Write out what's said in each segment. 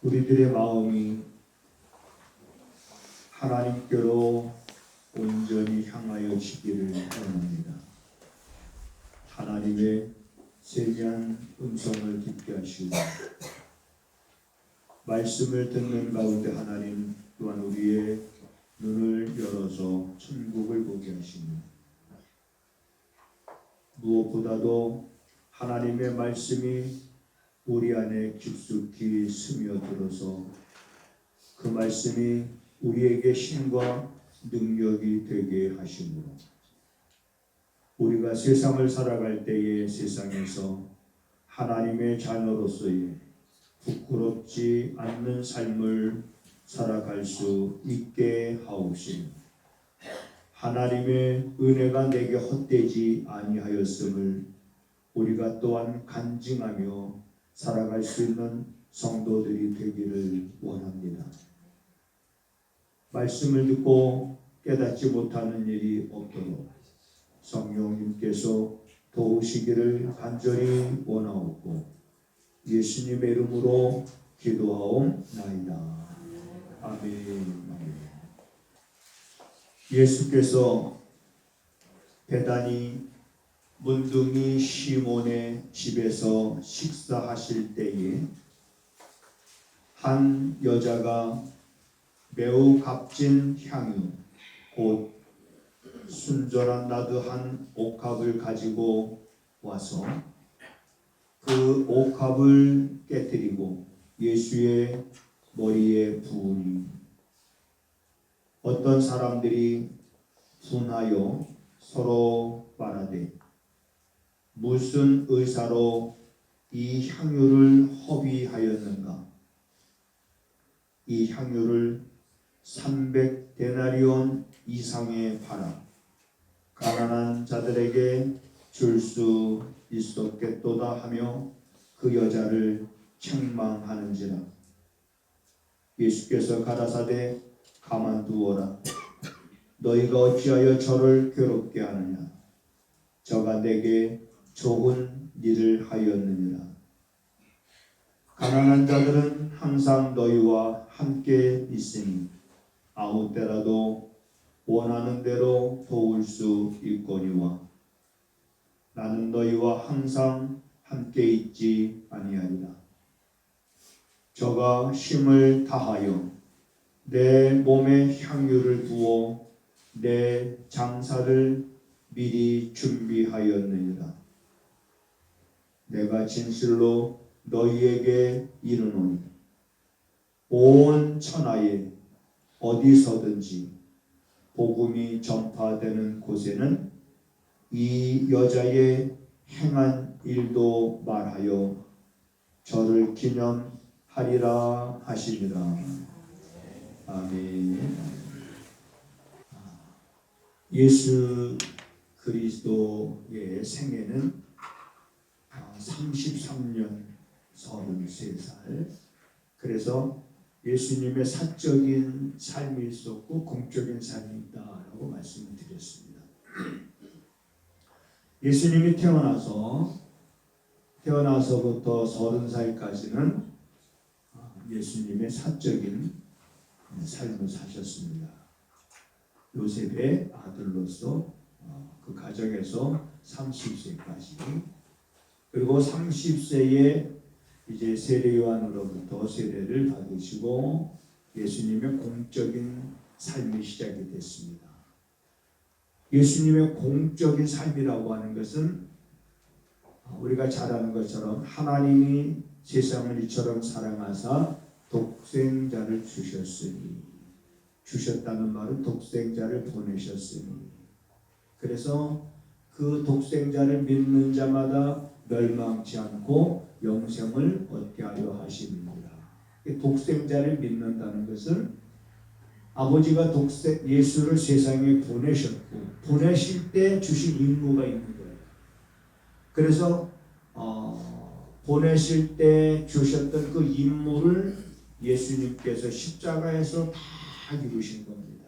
우리들의 마음이 하나님께로 온전히 향하여지기를 원합니다. 하나님의 세미한 음성을 듣게 하시고 말씀을 듣는 가운데 하나님 또한 우리의 눈을 열어서 천국을 보게 하시니 무엇보다도 하나님의 말씀이 우리 안에 깊숙이 스며들어서 그 말씀이 우리에게 힘과 능력이 되게 하시므로 우리가 세상을 살아갈 때에 세상에서 하나님의 자녀로서의 부끄럽지 않는 삶을 살아갈 수 있게 하옵시며 하나님의 은혜가 내게 헛되지 아니하였음을 우리가 또한 간증하며 살아갈 수 있는 성도들이 되기를 원합니다. 말씀을 듣고 깨닫지 못하는 일이 없도록 성령님께서 도우시기를 간절히 원하옵고 예수님의 이름으로 기도하옵나이다. 아멘. 예수께서 베다니 문둥이 시몬의 집에서 식사하실 때에 한 여자가 매우 값진 향유 곧 순전한 나드 한 옥합을 가지고 와서 그 옥합을 깨뜨리고 예수의 머리에 부으니 어떤 사람들이 분하여 서로 말하되 무슨 의사로 이 향유를 허비하였는가? 이 향유를 300데나리온 이상에 팔아 가난한 자들에게 줄 수 있었겠도다 하며 그 여자를 책망하는지라. 예수께서 가라사대 가만두어라. 너희가 어찌하여 저를 괴롭게 하느냐? 저가 내게 좋은 일을 하였느니라. 가난한 자들은 항상 너희와 함께 있으니 아무 때라도 원하는 대로 도울 수 있거니와 나는 너희와 항상 함께 있지 아니하리라. 저가 힘을 다하여 내 몸에 향유를 부어 내 장사를 미리 준비하였느니라. 내가 진실로 너희에게 이르노니 온 천하에 어디서든지 복음이 전파되는 곳에는 이 여자의 행한 일도 말하여 저를 기념하리라 하시니라. 아멘. 예수 그리스도의 생애는 33년 33살. 그래서 예수님의 사적인 삶이 있었고 공적인 삶이 있다라고 말씀을 드렸습니다. 예수님이 태어나서부터 30살까지는 예수님의 사적인 삶을 사셨습니다. 요셉의 아들로서 그 가정에서 30세까지 그리고 30세에 이제 세례 요한으로부터 세례를 받으시고 예수님의 공적인 삶이 시작이 됐습니다. 예수님의 공적인 삶이라고 하는 것은 우리가 잘 아는 것처럼 하나님이 세상을 이처럼 사랑하사 독생자를 주셨다는 말은 독생자를 보내셨으니 그래서 그 독생자를 믿는 자마다 멸망치 않고 영생을 얻게 하려 하십니다. 독생자를 믿는다는 것은 아버지가 예수를 세상에 보내셨고 보내실 때 주신 임무가 있는 거예요. 그래서 보내실 때 주셨던 그 임무를 예수님께서 십자가에서 다 이루신 겁니다.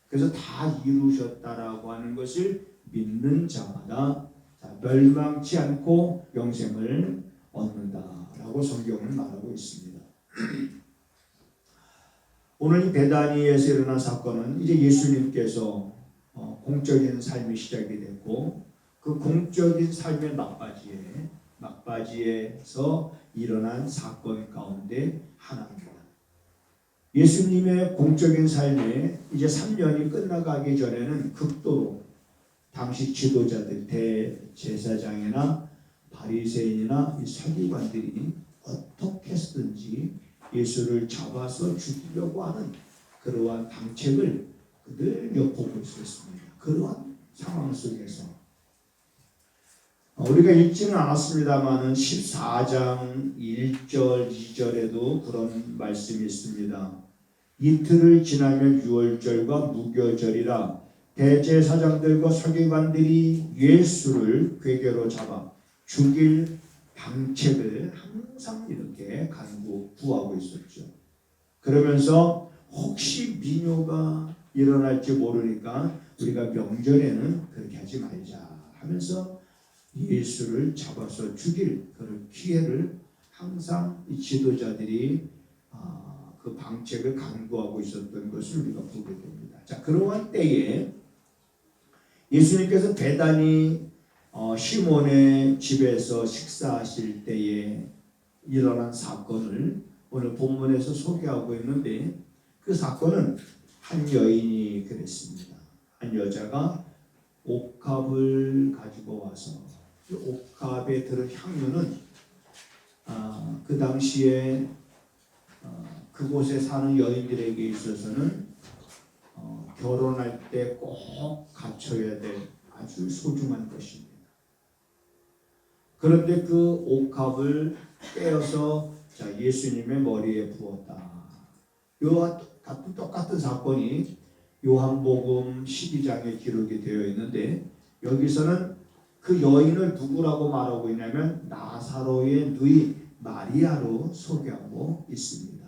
그래서 다 이루셨다라고 하는 것을 믿는 자마다 멸망치 않고 영생을 얻는다라고 성경은 말하고 있습니다. 오늘 이 베다니에서 일어난 사건은 이제 예수님께서 공적인 삶이 시작이 됐고 그 공적인 삶의 막바지에서 일어난 사건 가운데 하나입니다. 예수님의 공적인 삶에 이제 3년이 끝나가기 전에는 극도로 당시 지도자들, 대제사장이나 바리새인이나 이 서기관들이 어떻게 해서든지 예수를 잡아서 죽이려고 하는 그러한 방책을 늘 엿보고 있었습니다. 그러한 상황 속에서 우리가 읽지는 않았습니다만은 14장 1절 2절에도 그런 말씀이 있습니다. 이틀을 지나면 유월절과 무교절이라 대제사장들과 서기관들이 예수를 궤계로 잡아 죽일 방책을 항상 이렇게 구하고 있었죠. 그러면서 혹시 민요가 일어날지 모르니까 우리가 명절에는 그렇게 하지 말자 하면서 예수를 잡아서 죽일 그런 기회를 항상 이 지도자들이 그 방책을 강구하고 있었던 것을 우리가 보게 됩니다. 자, 그러한 때에 예수님께서 베다니 시몬의 집에서 식사하실 때에 일어난 사건을 오늘 본문에서 소개하고 있는데 그 사건은 한 여인이 그랬습니다. 한 여자가 옥합을 가지고 와서 그 옥합에 들은 향유는 그 당시에 그곳에 사는 여인들에게 있어서는 결혼할 때 꼭 갖춰야 될 아주 소중한 것입니다. 그런데 그 옥합을 떼어서 예수님의 머리에 부었다. 이와 똑같은 사건이 요한복음 12장에 기록이 되어 있는데 여기서는 그 여인을 누구라고 말하고 있냐면 나사로의 누이 마리아로 소개하고 있습니다.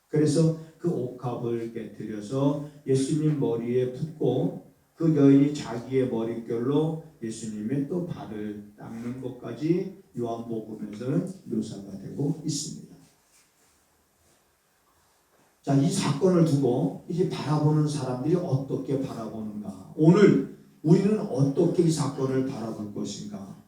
그래서 그 옥합을 깨뜨려서 예수님 머리에 붓고 그 여인이 자기의 머릿결로 예수님의 또 발을 닦는 것까지 요한복음에서는 묘사가 되고 있습니다. 자, 이 사건을 두고 이제 바라보는 사람들이 어떻게 바라보는가? 오늘 우리는 어떻게 이 사건을 바라볼 것인가?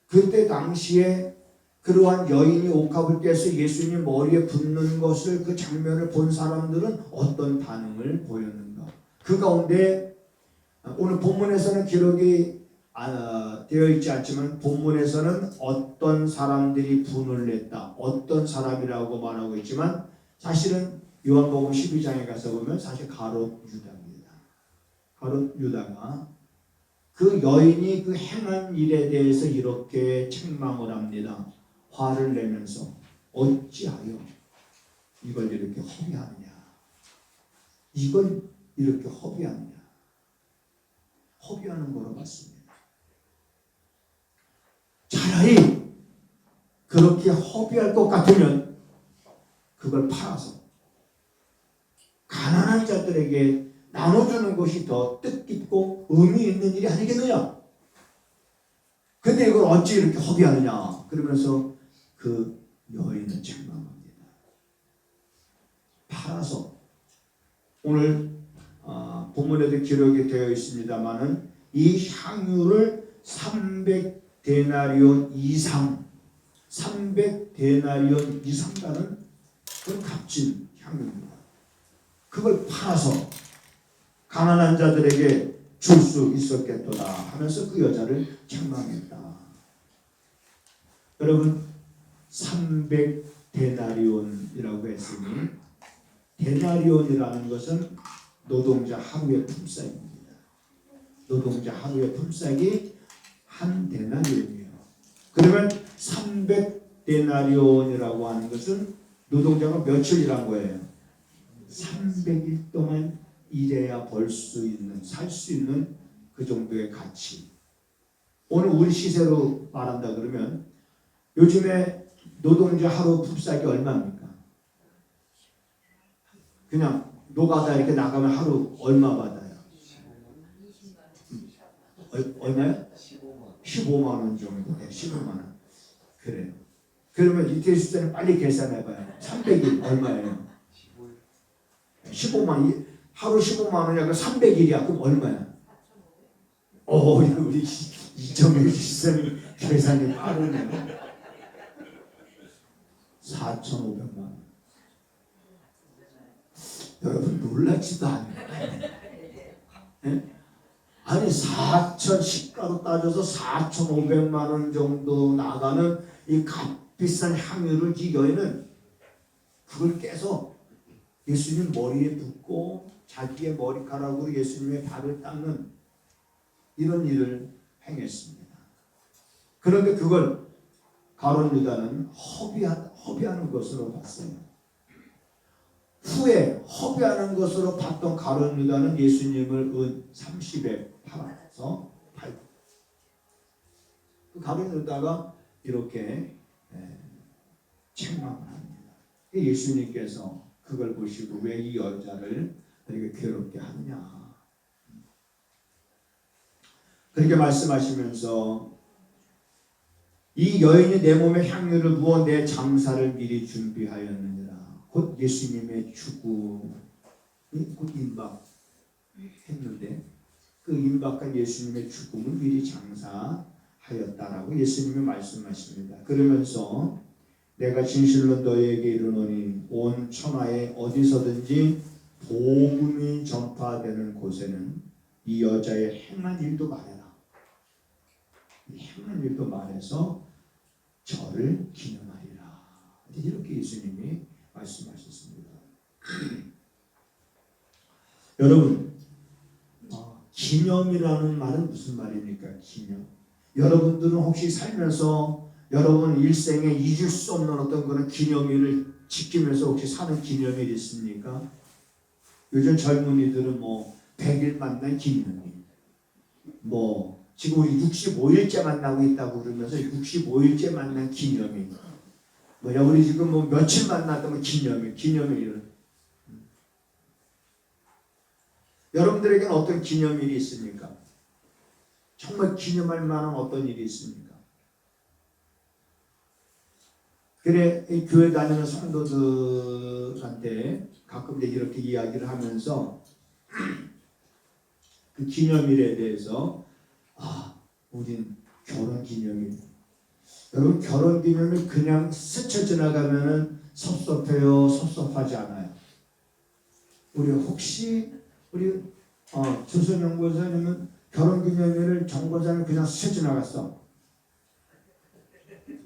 그때 당시에 그러한 여인이 옥합을 깨서 예수님 머리에 붓는 것을 그 장면을 본 사람들은 어떤 반응을 보였는가? 그 가운데 오늘 본문에서는 기록이 되어 있지 않지만 본문에서는 어떤 사람들이 분을 냈다. 어떤 사람이라고 말하고 있지만 사실은 요한복음 12장에 가서 보면 사실 가롯 유다입니다. 가롯 유다가 그 여인이 그 행한 일에 대해서 이렇게 책망을 합니다. 화를 내면서 어찌하여 이걸 이렇게 허비하느냐. 이걸 이렇게 허비하느냐. 허비하는 거로 봤습니다. 차라리 그렇게 허비할 것 같으면 그걸 팔아서 가난한 자들에게 나눠주는 것이 더 뜻깊고 의미 있는 일이 아니겠느냐. 근데 이걸 어찌 이렇게 허비하느냐. 그러면서 그 여인을 책망합니다. 팔아서 오늘 본문에도 기록이 되어 있습니다마는 이 향유를 300데나리온 이상 300데나리온 이상가는 그 값진 향유입니다. 그걸 팔아서 가난한 자들에게 줄 수 있었겠도다 하면서 그 여자를 책망했다. 여러분 300데나리온이라고 했으니 데나리온이라는 것은 노동자 하루의 품삯입니다. 노동자 하루의 품삯이 한 데나리온이에요. 그러면 300데나리온이라고 하는 것은 노동자가 며칠 일한 거예요? 300일 동안 일해야 벌 수 있는, 살 수 있는 그 정도의 가치. 오늘 우리 시세로 말한다 그러면 요즘에 노동자 하루 품삯이 얼마입니까? 그냥 노가다 이렇게 나가면 하루 얼마 받아요? 얼마요? 15만 원 정도. 네, 15만 원. 그래요. 그러면 이태희 숫자는 빨리 계산해봐요. 300일 얼마예요? 15만 원, 하루 15만 원이야. 그 300일이야. 그럼 얼마야? 우리 이정일 시스템이 계산이 빠르네. 4,500만 원. 여러분 놀랍지도 않아요. 네? 아니 4천 시가로 따져서 4,500만 원 정도 나가는 이 값비싼 향유를 이 여인은 그걸 깨서 예수님 머리에 붓고 자기의 머리카락으로 예수님의 발을 닦는 이런 일을 행했습니다. 그런데 그걸 가룟 유다는 허비하는 것으로 봤어요. 후에 허비하는 것으로 봤던 가룟 유다는 예수님을 은 30에 팔아서 팔고, 그 가룟 유다가 이렇게 책망을 합니다. 예수님께서 그걸 보시고 왜 이 여자를 이렇게 괴롭게 하느냐 그렇게 말씀하시면서, 이 여인이 내 몸에 향유를 부어 내 장사를 미리 준비하였느니라. 곧 예수님의 죽음이 곧 임박했는데 그 임박한 예수님의 죽음을 미리 장사하였다라고 예수님이 말씀하십니다. 그러면서 내가 진실로 너에게 이르노니 온 천하에 어디서든지 복음이 전파되는 곳에는 이 여자의 행한 일도 말해라. 이 행한 일도 말해서 저를 기념하리라. 이렇게 예수님이 말씀하셨습니다. 여러분, 기념이라는 말은 무슨 말입니까? 기념. 여러분들은 혹시 살면서 여러분 일생에 잊을 수 없는 어떤 그런 기념일을 지키면서 혹시 사는 기념일 있습니까? 요즘 젊은이들은 100일 만난 기념일, 지금 우리 65일째 만나고 있다고 그러면서 65일째 만난 기념일, 우리 지금 며칠 만났다면 기념일은. 여러분들에게는 어떤 기념일이 있습니까? 정말 기념할 만한 어떤 일이 있습니까? 그래, 이 교회 다니는 성도들한테 가끔 이렇게 이야기를 하면서 그 기념일에 대해서 우린 결혼 기념일. 여러분, 결혼 기념일 그냥 스쳐 지나가면은 섭섭해요? 섭섭하지 않아요? 우리 혹시 조선영 권사님은 결혼 기념일을 정권사님 그냥 스쳐 지나갔어.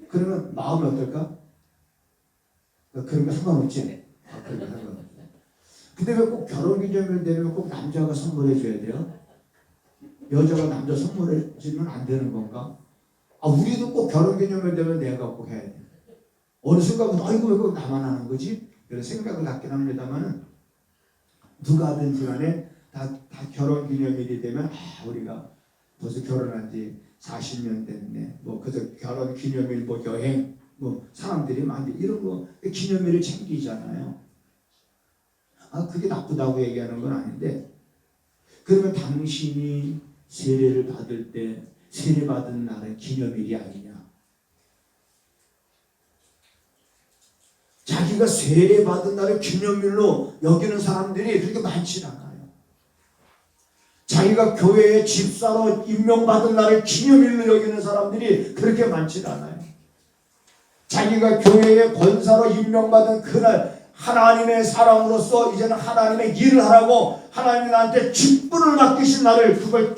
그러면 마음이 어떨까? 그런 거 상관없지? 그런 거 상관없지. 근데 왜 꼭 결혼 기념일 되면 꼭 남자가 선물해 줘야 돼요? 여자가 남자 선물해 주면 안 되는 건가? 우리도 꼭 결혼 기념일 되면 내가 꼭 해야 돼. 어느 순간부터 왜 그거 나만 하는 거지? 이런 생각을 갖긴 합니다만은, 누가 하든지 간에 다 결혼 기념일이 되면 우리가 벌써 결혼한 지 40년 됐네. 그래서 결혼 기념일 여행 사람들이 많이 이런 거 기념일을 챙기잖아요. 그게 나쁘다고 얘기하는 건 아닌데, 그러면 당신이 세례를 받을 때 세례 받은 날은 기념일이 아니냐? 자기가 세례 받은 날을 기념일로 여기는 사람들이 그렇게 많지 않아요. 자기가 교회의 집사로 임명받은 날을 기념일로 여기는 사람들이 그렇게 많지 않아요. 자기가 교회의 권사로 임명받은 그날, 하나님의 사람으로서 이제는 하나님의 일을 하라고 하나님이 나한테 직분을 맡기신 날을, 그걸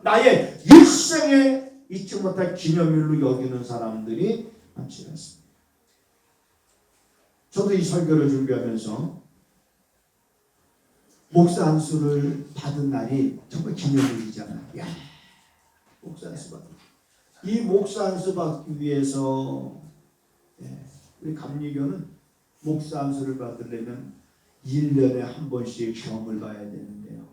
나의 일생에 잊지 못할 기념일로 여기는 사람들이 많지 않습니다. 저도 이 설교를 준비하면서 목사 안수를 받은 날이 정말 기념일이잖아요. 목사 안수 받은. 이 목사 안수 받기 위해서 우리 감리교는 목사 안수를 받으려면 1년에 한 번씩 시험을 봐야 되는데요.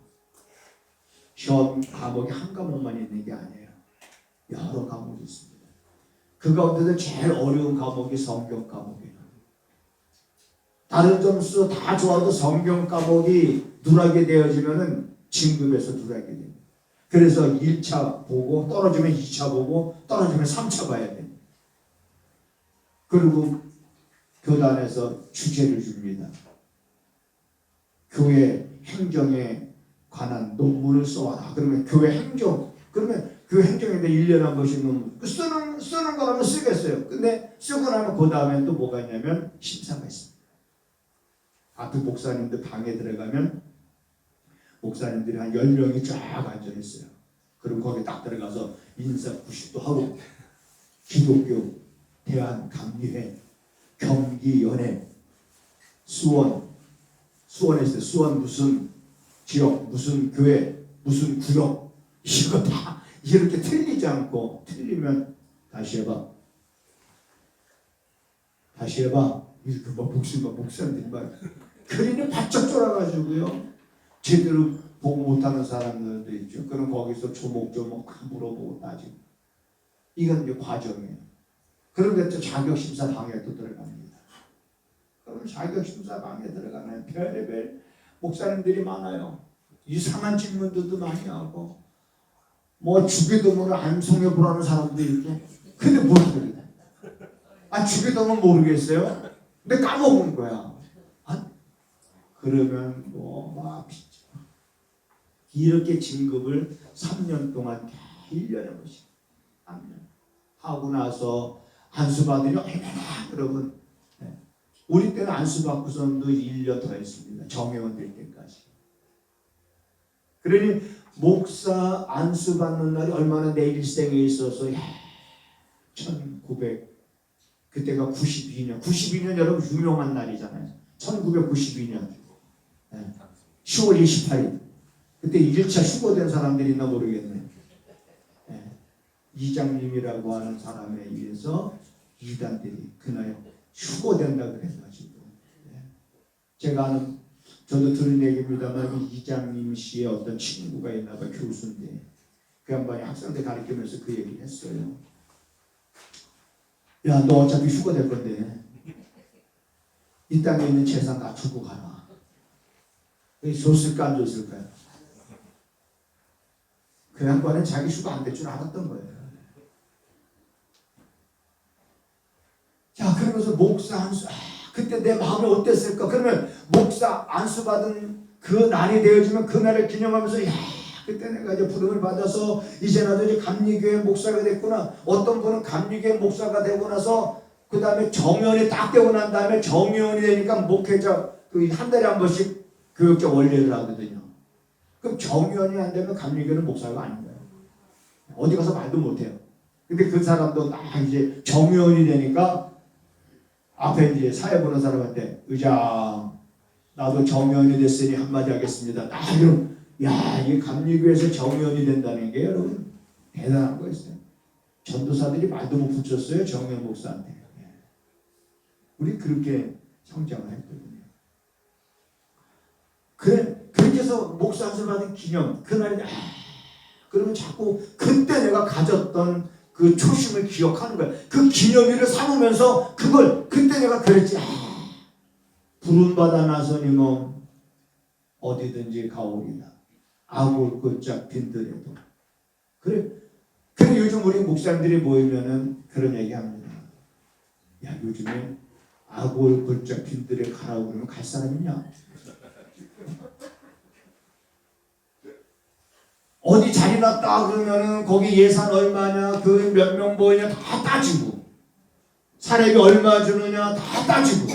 시험 과목이 한 과목만 있는 게 아니에요. 여러 과목이 있습니다. 그 가운데서 제일 어려운 과목이 성경 과목이에요. 다른 점수 다 좋아도 성경 과목이 누락이 되어지면은 진급에서 누락이 됩니다. 그래서 1차 보고 떨어지면 2차 보고 떨어지면 3차 봐야 됩니다. 그리고 교단에서 주제를 줍니다. 교회 행정에 관한 논문을 써와라. 그러면 교회 행정, 그러면 그 행정에 대해 1년에 한 번씩 논문. 쓰는 거라면 쓰겠어요. 근데 쓰고 나면 그 다음에 또 뭐가 있냐면 심사가 있습니다. 앞에 목사님들 방에 들어가면 목사님들이 한 10명이 쫙 앉아있어요. 그리고 거기 딱 들어가서 인사 90도 하고 기독교, 대한감리회, 경기연회, 수원에서 수원 무슨 지역, 무슨 교회, 무슨 구역, 이거 다 이렇게 틀리지 않고, 틀리면 다시 해봐. 이렇게 목사님들이 막 그림이 바짝 쫄아가지고요. 제대로 보고 못하는 사람들도 있죠. 그럼 거기서 조목조목 물어보고 따지고. 이건 이제 과정이에요. 그런데 또 자격심사 방에 또 들어갑니다. 그럼 자격심사 방에 들어가면 별의별 목사님들이 많아요. 이상한 질문들도 많이 하고, 뭐 주기도문을 안 성해보라는 사람도 있고. 근데 모르겠어요. 주기도문 모르겠어요? 근데 까먹은 거야. 그러면 막 이렇게 진급을 3년 동안 1년에 한 번씩 3년 하고 나서 안수받으니 얼마나 여러분, 우리 때는 안수받고서도 1년 더 했습니다. 정회원 될 때까지. 그러니 목사 안수받는 날이 얼마나 내 일생에 있어서 1900 그때가 92년 여러분 유명한 날이잖아요. 1992년 10월 28일 그때 1차 휴거된 사람들이 있나 모르겠네. 이장님이라고 하는 사람에 의해서 이단들이 그날 휴거된다 그래가지고, 제가 아는, 저도 들은 얘기입니다만 이장님 씨의 어떤 친구가 있나 봐, 교수인데 그 양반이 학생들 가르치면서 그 얘기를 했어요. 야, 너 어차피 휴거될 건데 이 땅에 있는 재산 다 주고 가라. 줬을까 안 줬을까요? 그 양반은 자기 휴가 안 될 줄 알았던 거예요. 자, 그러면서 목사 안수, 그때 내 마음이 어땠을까? 그러면 목사 안수 받은 그 날이 되어지면 그 날을 기념하면서, 그때 내가 이제 부름을 받아서 이제 나도 이제 감리교회 목사가 됐구나. 어떤 분은 감리교회 목사가 되고 나서 그 다음에 정회원이 딱 되고 난 다음에 정회원이 되니까 목회자 한 달에 한 번씩 교육적 원리를 하거든요. 그럼 정회원이 안 되면 감리교회는 목사가 아닌 거예요. 어디 가서 말도 못해요. 근데 그 사람도 딱 이제 정회원이 되니까 앞에 이제 사회 보는 사람한테, 의장 나도 정회원이 됐으니 한마디 하겠습니다. 그럼 이게 감리교회에서 정회원이 된다는 게 여러분 대단한 거였어요. 전도사들이 말도 못 붙였어요, 정회원 목사한테. 우리 그렇게 성장을 했거든요. 그렇게 해서 목사 안수 받은 기념, 그날이, 그러면 자꾸 그때 내가 가졌던 그 초심을 기억하는 거야. 그 기념일을 삼으면서 그걸 그때 내가 그랬지. 부름받아 나서니 뭐 어디든지 가오리다. 아굴 꼴짝 빈들에도. 그래 요즘 우리 목사님들이 모이면은 그런 얘기합니다. 야, 요즘에 아굴 꼴짝 빈들에 가라고 그러면 갈 사람 있냐? 어디 자리 났다 그러면은 거기 예산 얼마냐, 그 몇 명 모이냐 다 따지고, 사례비 얼마 주느냐 다 따지고.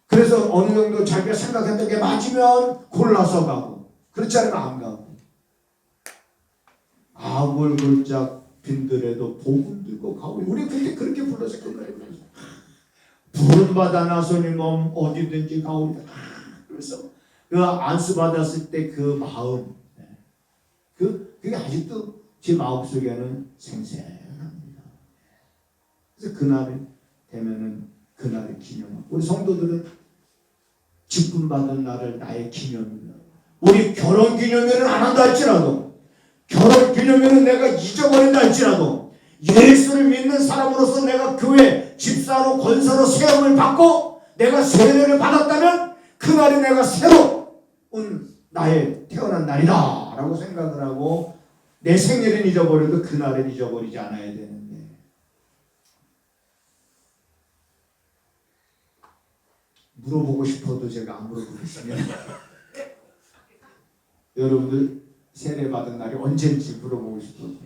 그래서 어느 정도 자기가 생각했던 게 맞으면 골라서 가고, 그렇지 않으면 안 가고. 아굴 골짝 빈들에도 복음 들고 가고. 우리 그때 그렇게 불렀었거든요. 부름 받아 나서니 뭐 어디든지 가오리다. 그래서 그 안수 받았을 때 그 마음, 그게 아직도 제 마음속에는 생생합니다. 그래서 그날이 되면은 그날을 기념하고, 우리 성도들은 직분 받은 날을 나의 기념일로, 우리 결혼 기념일은 안 한다 할지라도, 결혼 기념일은 내가 잊어버린다 할지라도, 예수를 믿는 사람으로서 내가 교회 집사로 권사로 세움을 받고 내가 세례를 받았다면 그날이 내가 새로운 나의 태어난 날이다 라고 생각을 하고, 내 생일은 잊어버려도 그날은 잊어버리지 않아야 되는데, 물어보고 싶어도 제가 안 물어보겠습니다. 여러분들 세례 받은 날이 언제인지 물어보고 싶어도.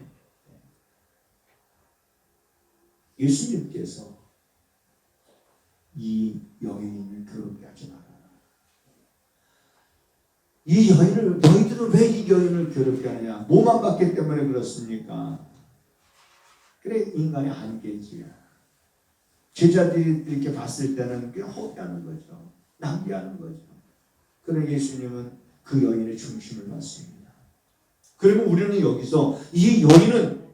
예수님께서 이 여인을 괴롭게 하지 마라. 이 여인을, 너희들은 왜 이 여인을 괴롭게 하느냐? 몸만 받기 때문에 그렇습니까? 그래, 인간의 한계지요. 제자들이 이렇게 봤을 때는 그냥 허비하는 거죠. 낭비하는 거죠. 그러나 예수님은 그 여인의 중심을 맞습니다. 그리고 우리는 여기서 이 여인은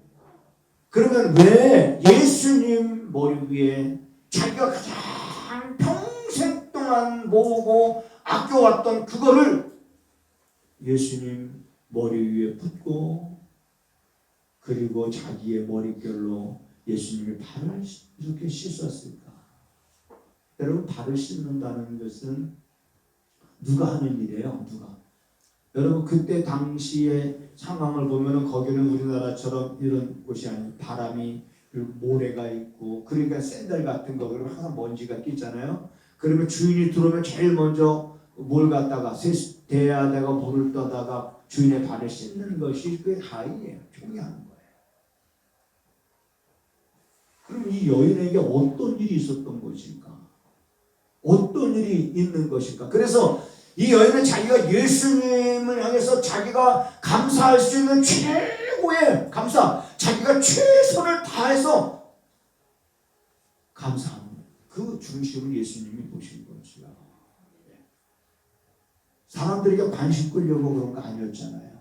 그러면 왜 예수님 머리 위에 자기가 가장 평생 동안 모으고 아껴왔던 그거를 예수님 머리 위에 붓고 그리고 자기의 머릿결로 예수님의 발을 이렇게 씻었을까? 여러분, 발을 씻는다는 것은 누가 하는 일이에요? 누가? 여러분, 그때 당시의 상황을 보면은 거기는 우리나라처럼 이런 곳이 아니에요. 바람이 모래가 있고, 그러니까 샌들 같은 거 그러면 항상 먼지가 끼잖아요. 그러면 주인이 들어오면 제일 먼저 뭘 갖다가 대야다가 물을 떠다가 주인의 발을 씻는 것이 그게 하이예요. 종이 하는 거예요. 그럼 이 여인에게 어떤 일이 있었던 것일까? 어떤 일이 있는 것일까? 그래서 이 여인은 자기가 예수님을 향해서 자기가 감사할 수 있는 최고의 감사, 자기가 최선을 다해서 감사하는 그 중심을 예수님이 보신 거죠. 사람들에게 관심 끌려고 그런 거 아니었잖아요.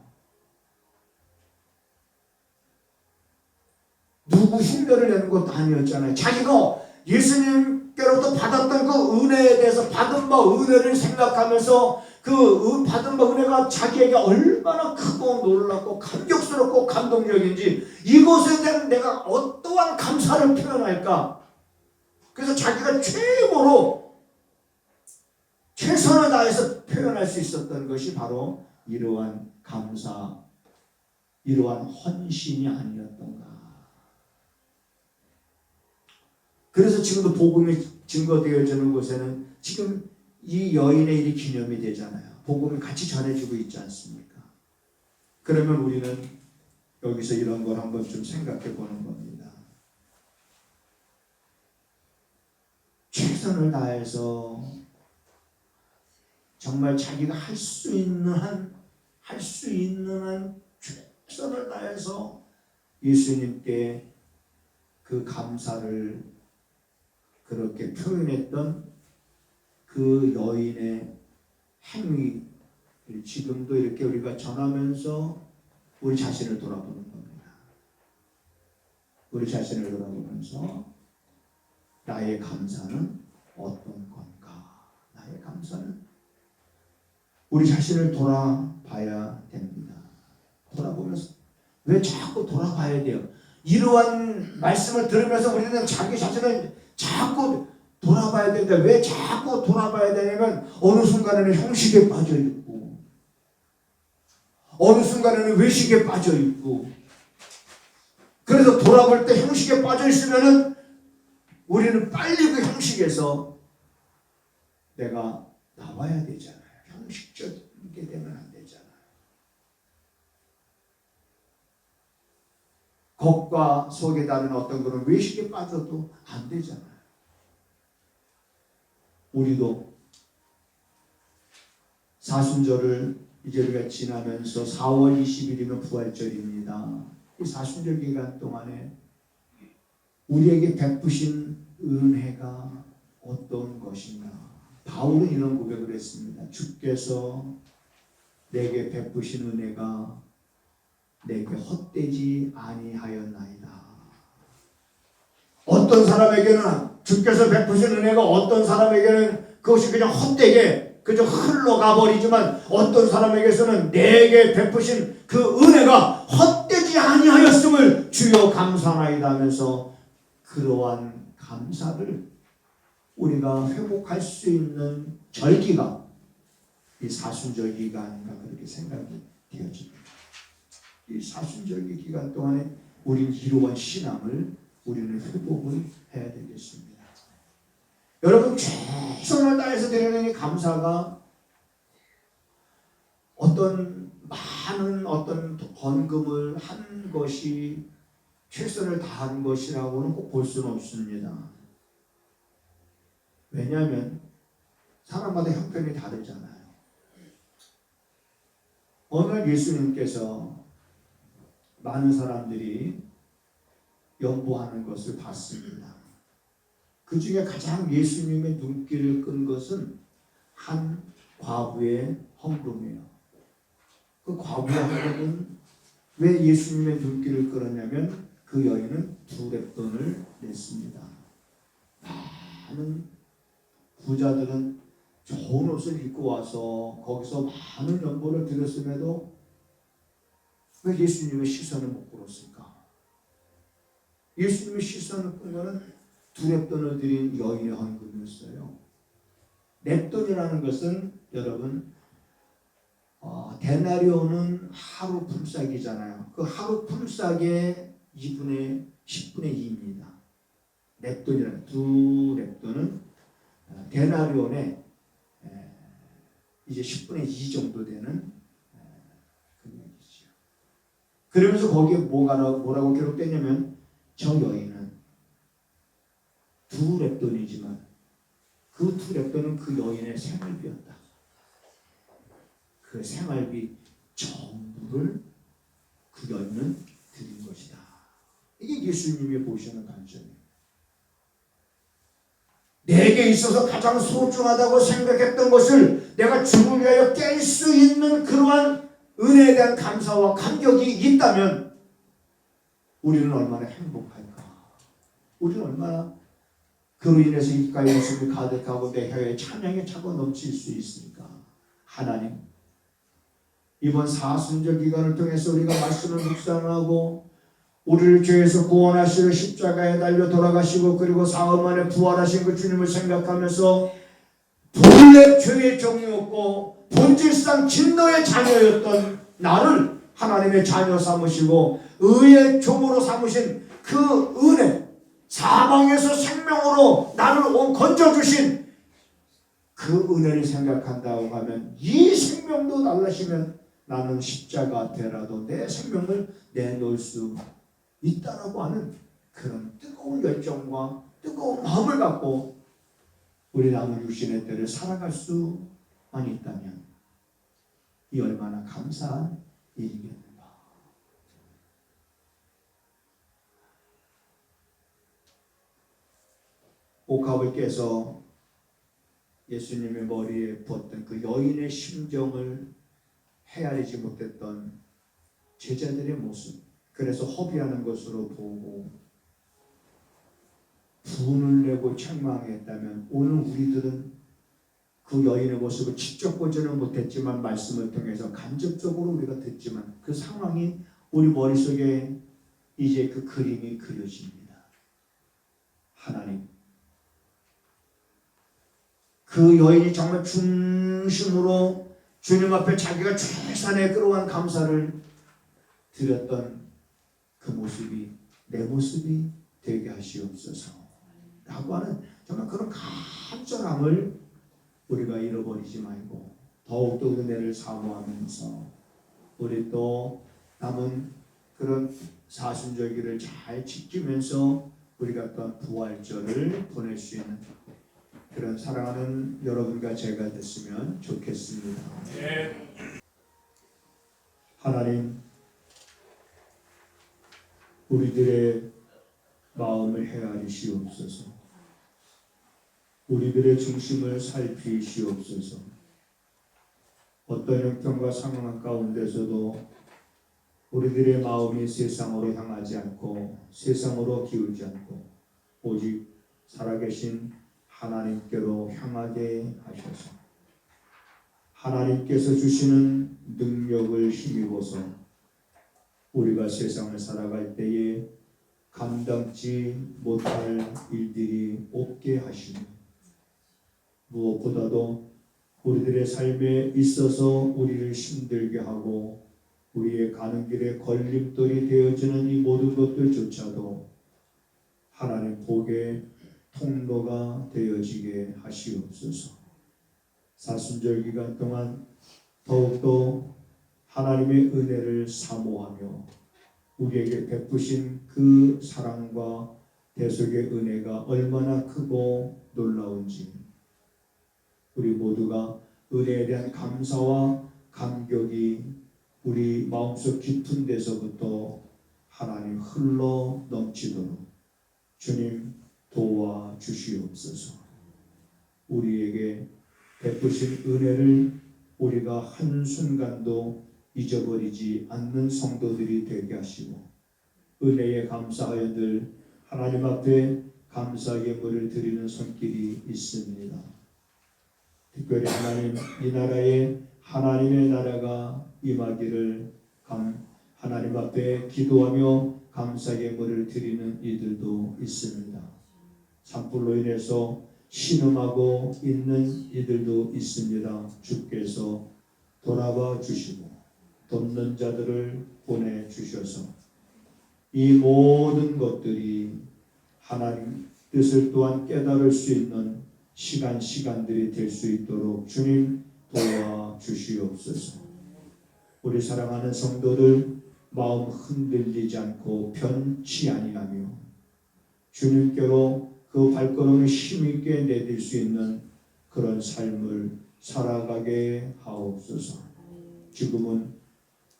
누구 흉내를 내는 것도 아니었잖아요. 자기가 예수님께로부터 받았던 그 은혜에 대해서 받은 바 은혜를 생각하면서 그 받은 바 은혜가 자기에게 얼마나 크고 놀랍고 감격스럽고 감동적인지 이것에 대한 내가 어떠한 감사를 표현할까. 그래서 자기가 최고로 최선을 다해서 표현할 수 있었던 것이 바로 이러한 감사, 이러한 헌신이 아니었던가. 그래서 지금도 복음이 증거되어지는 곳에는 지금 이 여인의 일이 기념이 되잖아요. 복음이 같이 전해지고 있지 않습니까? 그러면 우리는 여기서 이런 걸 한번 좀 생각해 보는 겁니다. 최선을 다해서 정말 자기가 할 수 있는 한 최선을 다해서 예수님께 그 감사를 그렇게 표현했던 그 여인의 행위를 지금도 이렇게 우리가 전하면서 우리 자신을 돌아보는 겁니다. 우리 자신을 돌아보면서 나의 감사는 어떤 건가? 나의 감사는 우리 자신을 돌아봐야 됩니다. 돌아보면서 왜 자꾸 돌아봐야 돼요? 이러한 말씀을 들으면서 우리는 자기 자신을 자꾸 돌아봐야 된다. 왜 자꾸 돌아봐야 되냐면 어느 순간에는 형식에 빠져 있고 어느 순간에는 외식에 빠져 있고 그래서 돌아볼 때 형식에 빠져 있으면은 우리는 빨리 그 형식에서 내가 나와야 되잖아요. 형식적이게 되면 안 되잖아요. 겉과 속에 다른 어떤 그런 외식에 빠져도 안 되잖아요. 우리도 사순절을 이제 우리가 지나면서 4월 20일이면 부활절입니다. 이 사순절 기간 동안에 우리에게 베푸신 은혜가 어떤 것인가? 바울은 이런 고백을 했습니다. 주께서 내게 베푸신 은혜가 내게 헛되지 아니하였나이다. 어떤 사람에게는 주께서 베푸신 은혜가 어떤 사람에게는 그것이 그냥 헛되게 그저 흘러가 버리지만 어떤 사람에게서는 내게 베푸신 그 은혜가 헛되지 아니하였음을 주여 감사하나이다 하면서 그러한 감사를 우리가 회복할 수 있는 절기가 이 사순절기가 아닌가 그렇게 생각이 되어집니다. 이 사순절기 기간 동안에 우리는 이러한 신앙을 우리는 회복을 해야 되겠습니다. 여러분 최선을 다해서 드리는 이 감사가 어떤 많은 어떤 헌금을 한 것이 최선을 다한 것이라고는 꼭 볼 수는 없습니다. 왜냐하면 사람마다 형편이 다르잖아요. 어느 날 예수님께서 많은 사람들이 연보하는 것을 봤습니다. 그 중에 가장 예수님의 눈길을 끈 것은 한 과부의 헌금이에요. 그 과부의 헌금은 왜 예수님의 눈길을 끌었냐면 그 여인은 2렙돈을 냈습니다. 많은 부자들은 좋은 옷을 입고 와서 거기서 많은 연보를 드렸음에도 왜 예수님의 시선을 못 끌었을까? 예수님의 시선을 끈 것은 2렙돈을 드린 여인의 헌금이었어요. 렙돈이라는 것은 여러분 데나리오는 하루 품삯이잖아요. 그 하루 품삯의 10분의 2입니다. 렙돈이라는 2렙돈은 데나리온의 이제 10분의 2 정도 되는 금액이죠. 그러면서 거기에 뭐라고 기록되냐면 저 여인은 2렙돈이지만 그 2렙돈은 그 여인의 생활비였다. 그 생활비 전부를 그 여인은 드린 것이다. 이게 예수님이 보시는 관점이에요. 내게 있어서 가장 소중하다고 생각했던 것을 내가 주를 위하여 깰 수 있는 그러한 은혜에 대한 감사와 감격이 있다면 우리는 얼마나 행복할까? 우리는 얼마나 그로 인해서 입가에 웃음이 가득하고 내 혀에 찬양의 차고 넘칠 수 있습니까? 하나님, 이번 사순절 기간을 통해서 우리가 말씀을 묵상하고 우리를 죄에서 구원하시려 십자가에 달려 돌아가시고 그리고 사흘 만에 부활하신 그 주님을 생각하면서 본래 죄의 종이었고 본질상 진노의 자녀였던 나를 하나님의 자녀 삼으시고 의의 종으로 삼으신 그 은혜, 사망에서 생명으로 나를 건져주신 그 은혜를 생각한다고 하면 이 생명도 달라시면 나는 십자가 앞에라도 내 생명을 내놓을 수 있다라고 하는 그런 뜨거운 열정과 뜨거운 마음을 갖고 우리 남은 육신의 때를 살아갈 수만 있다면 이 얼마나 감사한 일이겠는가. 옥합을 깨서 예수님의 머리에 부었던 그 여인의 심정을 헤아리지 못했던 제자들의 모습, 그래서 허비하는 것으로 보고 분을 내고 책망했다면 오늘 우리들은 그 여인의 모습을 직접 보지는 못했지만 말씀을 통해서 간접적으로 우리가 듣지만 그 상황이 우리 머릿속에 이제 그 그림이 그려집니다. 하나님, 그 여인이 정말 중심으로 주님 앞에 자기가 최선의 끌어간 감사를 드렸던 그 모습이 내 모습이 되게 하시옵소서 라고 하는 정말 그런 간절함을 우리가 잃어버리지 말고 더욱더 은혜를 사모하면서 우리 또 남은 그런 사순절기를 잘 지키면서 우리가 또 부활절을 보낼 수 있는 그런 사랑하는 여러분과 제가 됐으면 좋겠습니다. 하나님, 우리들의 마음을 헤아리시옵소서. 우리들의 중심을 살피시옵소서. 어떤 형편과 상황 가운데서도 우리들의 마음이 세상으로 향하지 않고 세상으로 기울지 않고 오직 살아계신 하나님께로 향하게 하셔서 하나님께서 주시는 능력을 힘입어서 우리가 세상을 살아갈 때에 감당치 못할 일들이 없게 하시며 무엇보다도 우리들의 삶에 있어서 우리를 힘들게 하고 우리의 가는 길에 걸림돌이 되어지는 이 모든 것들조차도 하나님 복의 통로가 되어지게 하시옵소서. 사순절 기간 동안 더욱더 하나님의 은혜를 사모하며 우리에게 베푸신 그 사랑과 대속의 은혜가 얼마나 크고 놀라운지 우리 모두가 은혜에 대한 감사와 감격이 우리 마음속 깊은 데서부터 하나님 흘러 넘치도록 주님 도와주시옵소서. 우리에게 베푸신 은혜를 우리가 한순간도 잊어버리지 않는 성도들이 되게 하시고 은혜에 감사하여 늘 하나님 앞에 감사 예물을 드리는 손길이 있습니다. 특별히 하나님 이 나라에 하나님의 나라가 임하기를 하나님 앞에 기도하며 감사 예물을 드리는 이들도 있습니다. 산불로 인해서 신음하고 있는 이들도 있습니다. 주께서 돌아봐 주시고 돕는 자들을 보내주셔서 이 모든 것들이 하나님 뜻을 또한 깨달을 수 있는 시간들이 될 수 있도록 주님 도와주시옵소서. 우리 사랑하는 성도들 마음 흔들리지 않고 변치 아니하며 주님께로 그 발걸음을 힘있게 내딜 수 있는 그런 삶을 살아가게 하옵소서. 지금은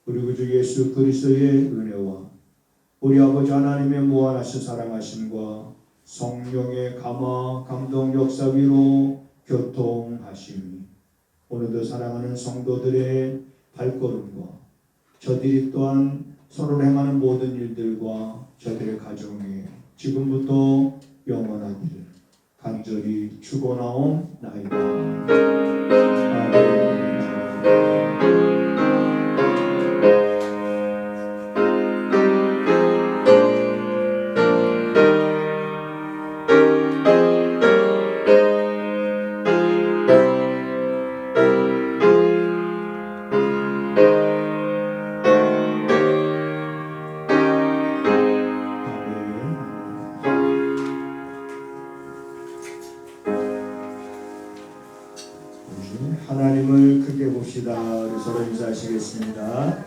우리 구주 예수 그리스도의 은혜와 우리 아버지 하나님의 무한하신 사랑하심과 성령의 감화 감동 역사 위로 교통하심이 오늘도 사랑하는 성도들의 발걸음과 저들이 또한 서로 행하는 모든 일들과 저들의 가정에 지금부터 영원하기를 간절히 축원하옵나이다. 아멘. 하나님을 크게 봅시다. 우리 서로 인사하시겠습니다.